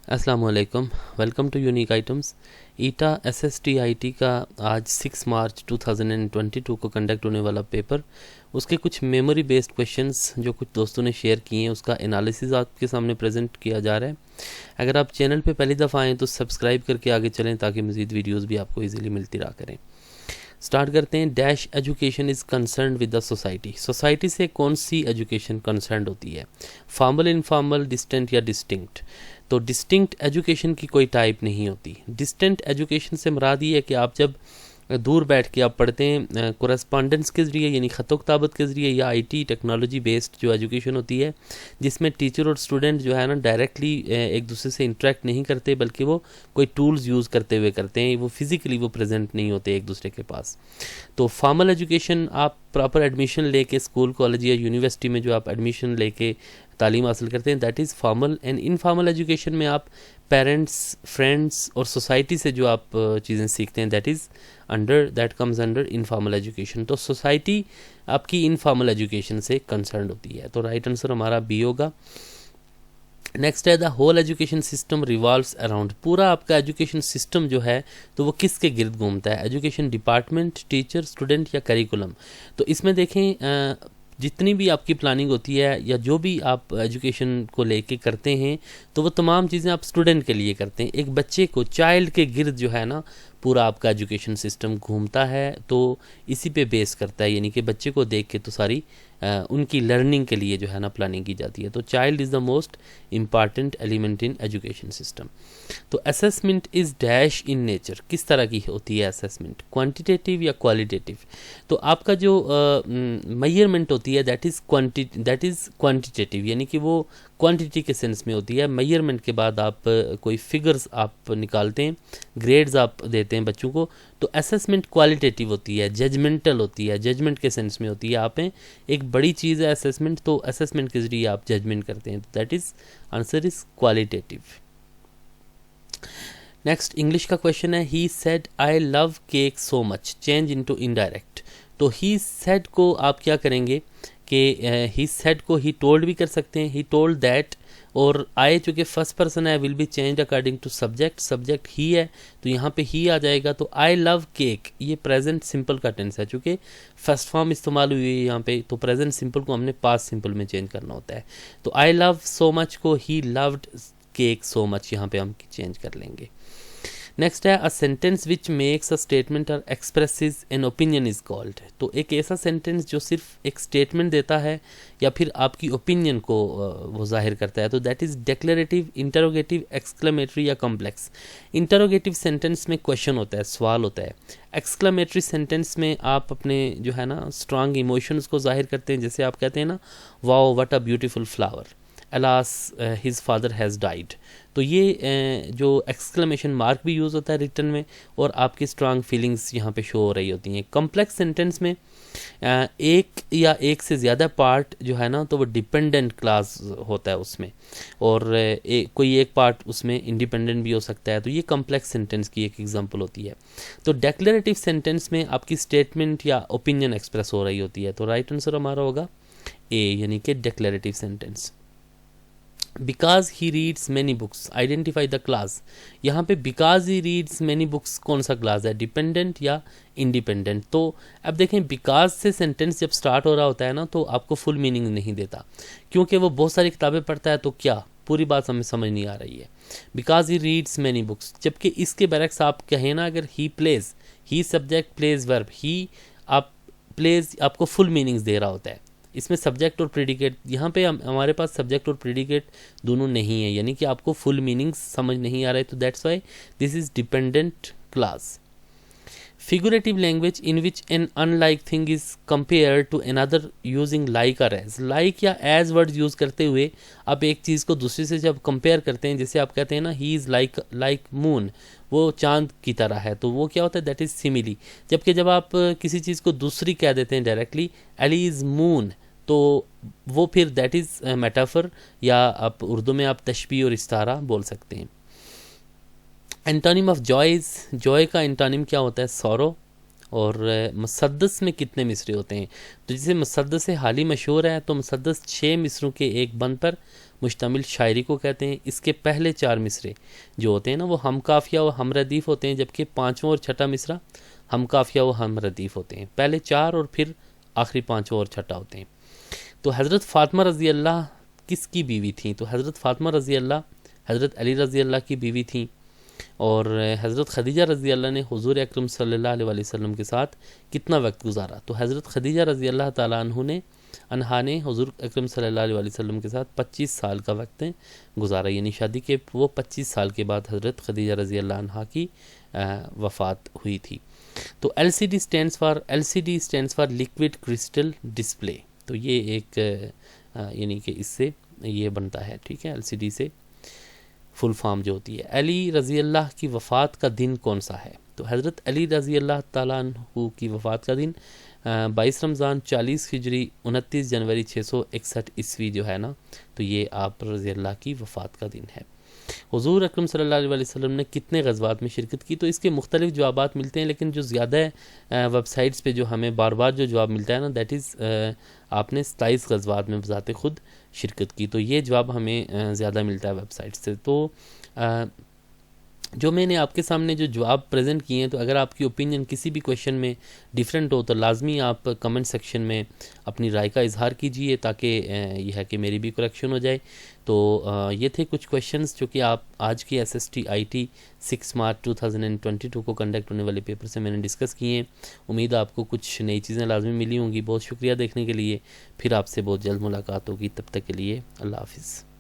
अस्सलाम वालेकुम, welcome to unique items. ईटा SSTIT का आज 6 मार्च 2022 को कंडक्ट होने वाला पेपर, उसके कुछ मेमोरी बेस्ड क्वेश्चंस जो कुछ दोस्तों ने शेयर किए हैं उसका एनालिसिस आपके सामने प्रेजेंट किया जा रहा है। अगर आप चैनल पे पहली दफ़ा आएँ तो सब्सक्राइब करके आगे चलें ताकि मज़ीद वीडियोज़ भी आपको ईजिली मिलती रहा करें। स्टार्ट करते हैं। Dash education is concern with the society. Society से कौन सी एजुकेशन कंसर्न होती है? फॉर्मल, इनफॉर्मल, डिस्टेंट या डिस्टिंक्ट? तो डिस्टिंक्ट एजुकेशन की कोई टाइप नहीं होती। डिस्टेंट एजुकेशन से मुराद ये है कि आप जब दूर बैठ के आप पढ़ते हैं कोरेस्पॉन्डेंस के ज़रिए यानी ख़त किताबत के ज़रिए, या IT टेक्नोलॉजी बेस्ड जो एजुकेशन होती है जिसमें टीचर और स्टूडेंट जो है ना डायरेक्टली एक दूसरे से इंटरेक्ट नहीं करते बल्कि वो कोई टूल्स यूज़ करते हुए करते हैं, वो फिज़िकली वो प्रेजेंट नहीं होते एक दूसरे के पास। तो फॉर्मल एजुकेशन आप प्रॉपर एडमिशन लेके स्कूल, कॉलेज या यूनिवर्सिटी में जो आप एडमिशन लेके तालीम हासिल करते हैं, that is formal. And informal education में आप पेरेंट्स, फ्रेंड्स और सोसाइटी से जो आप चीज़ें सीखते हैं that comes under informal education. तो सोसाइटी आपकी इनफॉर्मल एजुकेशन से कंसर्न होती है, तो राइट आंसर हमारा बी होगा। नेक्स्ट है the whole education system revolves around. पूरा आपका एजुकेशन सिस्टम जो है तो वो किसके गिर्द घूमता है? एजुकेशन डिपार्टमेंट, टीचर, स्टूडेंट या करिकुलम? तो इसमें देखें जितनी भी आपकी प्लानिंग होती है या जो भी आप एजुकेशन को लेके करते हैं तो वो तमाम चीज़ें आप स्टूडेंट के लिए करते हैं। एक बच्चे को, चाइल्ड के गिर्द जो है ना पूरा आपका एजुकेशन सिस्टम घूमता है, तो इसी पे बेस करता है, यानी कि बच्चे को देख के तो सारी उनकी लर्निंग के लिए जो है ना प्लानिंग की जाती है। तो child is the most important element in education system. तो assessment is dash in nature. किस तरह की होती है असेसमेंट? क्वांटिटेटिव या क्वालिटेटिव? तो आपका जो मेजरमेंट होती है दैट इज़ क्वांटिटेटिव, यानी कि वो क्वांटिटी के सेंस में होती है। मेजरमेंट के बाद आप कोई फिगर्स आप निकालते हैं, ग्रेड्स आप देते हैं बच्चों को। तो असेसमेंट क्वालिटेटिव होती है, जजमेंटल होती है, जजमेंट के सेंस में होती है। आप एक बड़ी चीज़ है असेसमेंट, तो असेसमेंट के जरिए आप जजमेंट करते हैं, तो that is answer is qualitative. Next English का क्वेश्चन है he said I love cake so much, change into indirect. तो ही सेड को आप क्या करेंगे कि ही सेड को ही टोल्ड भी कर सकते हैं, ही टोल्ड दैट, और आई चूँकि फर्स्ट पर्सन है will be change according to subject, subject ही है तो यहाँ पे ही आ जाएगा। तो आई लव केक ये प्रेजेंट सिंपल का टेंस है, चूँकि फर्स्ट फॉर्म इस्तेमाल हुई है यहाँ पे, तो प्रेजेंट सिंपल को हमने पास्ट सिंपल में चेंज करना होता है। तो आई लव सो मच को ही लव्ड केक सो मच यहाँ पे हम चेंज कर लेंगे। नेक्स्ट है a sentence which makes a statement or expresses an opinion is called. तो एक ऐसा सेंटेंस जो सिर्फ एक स्टेटमेंट देता है या फिर आपकी ओपिनियन को वो जाहिर करता है, तो that is declarative, interrogative, exclamatory या कॉम्प्लेक्स। इंटरोगेटिव सेंटेंस में क्वेश्चन होता है, सवाल होता है। एक्सक्लेमेटरी सेंटेंस में आप अपने जो है ना स्ट्रांग इमोशंस को जाहिर करते हैं, जैसे आप कहते हैं ना wow what a beautiful flower, alas his father has died. तो ये जो एक्सक्लेमेशन मार्क भी यूज़ होता है रिटन में, और आपकी स्ट्रांग फीलिंग्स यहाँ पे शो हो रही होती हैं। कॉम्प्लेक्स सेंटेंस में एक या एक से ज़्यादा पार्ट जो है ना तो वो डिपेंडेंट क्लास होता है उसमें, और कोई एक पार्ट उसमें इंडिपेंडेंट भी हो सकता है। तो ये कॉम्प्लेक्स सेंटेंस की एक एग्जांपल होती है। तो डेक्लेरेटिव सेंटेंस में आपकी स्टेटमेंट या ओपिनियन एक्सप्रेस हो रही होती है, तो राइट आंसर हमारा होगा ए, यानी कि declarative sentence. Because he reads many books, identify the clause. यहाँ पे because he reads many books कौन सा क्लास है, डिपेंडेंट या इंडिपेंडेंट? तो अब देखें बिकॉज से सेंटेंस जब स्टार्ट हो रहा होता है ना तो आपको फुल मीनिंग नहीं देता, क्योंकि वो बहुत सारी किताबें पढ़ता है, तो क्या पूरी बात हमें समझ नहीं आ रही है। Because he reads many books, जबकि इसके बरक्स आप कहें ना अगर he plays, he subject plays verb, he आप प्लेज आपको फुल मीनिंग्स दे रहा होता है। इसमें सब्जेक्ट और प्रेडिकेट, यहाँ पे हमारे पास सब्जेक्ट और प्रेडिकेट दोनों नहीं है, यानी कि आपको फुल मीनिंग्स समझ नहीं आ रहे, तो that's why this is dependent clause. Figurative language in which an unlike thing is compare to another using like or as. Like या एज वर्ड यूज़ करते हुए आप एक चीज़ को दूसरे से जब कंपेयर करते हैं, जैसे आप कहते हैं ना ही इज़ लाइक मून, वो चांद की तरह है, तो वो क्या होता है दैट इज़ सिमिली। जबकि जब आप किसी चीज़ को दूसरी कह देते हैं डायरेक्टली एली इज़ मून, तो वो फिर दैट इज़ मेटाफर, या आप उर्दू में आप तशबीह और इस्तारा बोल सकते हैं। एंटोनिम ऑफ जॉयज़, जॉय का एंटोनिम क्या होता है? सौरो। और मुसद्दस में कितने मिसरे होते हैं? तो जैसे मुसद्दस हाल ही मशहूर है, तो मुसद्दस 6 मिसरों के एक बंद पर मुश्तमिल शायरी को कहते हैं। इसके पहले 4 मिसरे जो होते हैं ना वो हम काफिया व हम रदीफ़ होते हैं, जबकि 5वां और छठा मिसरा हम काफिया व हम रदीफ़ होते हैं। पहले 4 और फिर आखिरी 5वां और छठा होते हैं। तो हज़रत फ़ातिमा रज़ी अल्लाह किसकी बीवी थी? तो हज़रत फ़ातिमा रज़ी अल्लाह हज़रत अली रज़ी अल्लाह की बीवी थी। और हज़रत खदीजा रज़ी अल्लाह ने हुज़ूर अकरम सल्लल्लाहु अलैहि वसल्लम के साथ कितना वक्त गुजारा? तो हज़रत खदीजा रज़ी अल्लाह ताला अन्हा ने हुज़ूर अकरम सल्लल्लाहु अलैहि वसल्लम के साथ 25 साल का वक्त गुजारा, यानी शादी के वो 25 साल के बाद हज़रत खदीजा रज़ी अल्लाह अन्हा की वफ़ात हुई थी। तो LCD stands for liquid crystal display. तो ये एक यानी कि इससे ये बनता है, ठीक है, LCD से फुल फॉर्म जो होती है। अली रज़ी अल्लाह की वफ़ात का दिन कौन सा है? तो हज़रत अली रज़ी अल्लाह ताला अन्हु की वफ़ात का दिन 22 रमज़ान 40 हिजरी 29 जनवरी 661 ईस्वी जो है ना, तो ये आप रज़ी अल्लाह की वफ़ात का दिन है। हुज़ूर अकरम सल्लल्लाहु अलैहि वसल्लम ने कितने ग़ज़वात में शिरकत की? तो इसके मुख्तलिफ़ जवाबात मिलते हैं, लेकिन जो ज़्यादा वेबसाइट्स पे जो हमें बार बार जो जवाब मिलता है ना, दैट इज़ आपने 27 ग़ज़वात में बज़ाते ख़ुद शिरकत की। तो ये जवाब हमें ज़्यादा मिलता है वेबसाइट से। तो जो मैंने आपके सामने जो जवाब प्रेजेंट किए हैं, तो अगर आपकी ओपिनियन किसी भी क्वेश्चन में डिफरेंट हो तो लाजमी आप कमेंट सेक्शन में अपनी राय का इजहार कीजिए, ताकि यह है कि मेरी भी करेक्शन हो जाए। तो ये थे कुछ क्वेश्चंस जो कि आप आज की SST IT 6 मार्च 2022 को कंडक्ट होने वाले पेपर से मैंने डिस्कस किए हैं। उम्मीद है आपको कुछ नई चीज़ें लाजमी मिली होंगी। बहुत शुक्रिया देखने के लिए। फिर आपसे बहुत जल्द मुलाकात होगी, तब तक के लिए अल्लाह हाफिज़।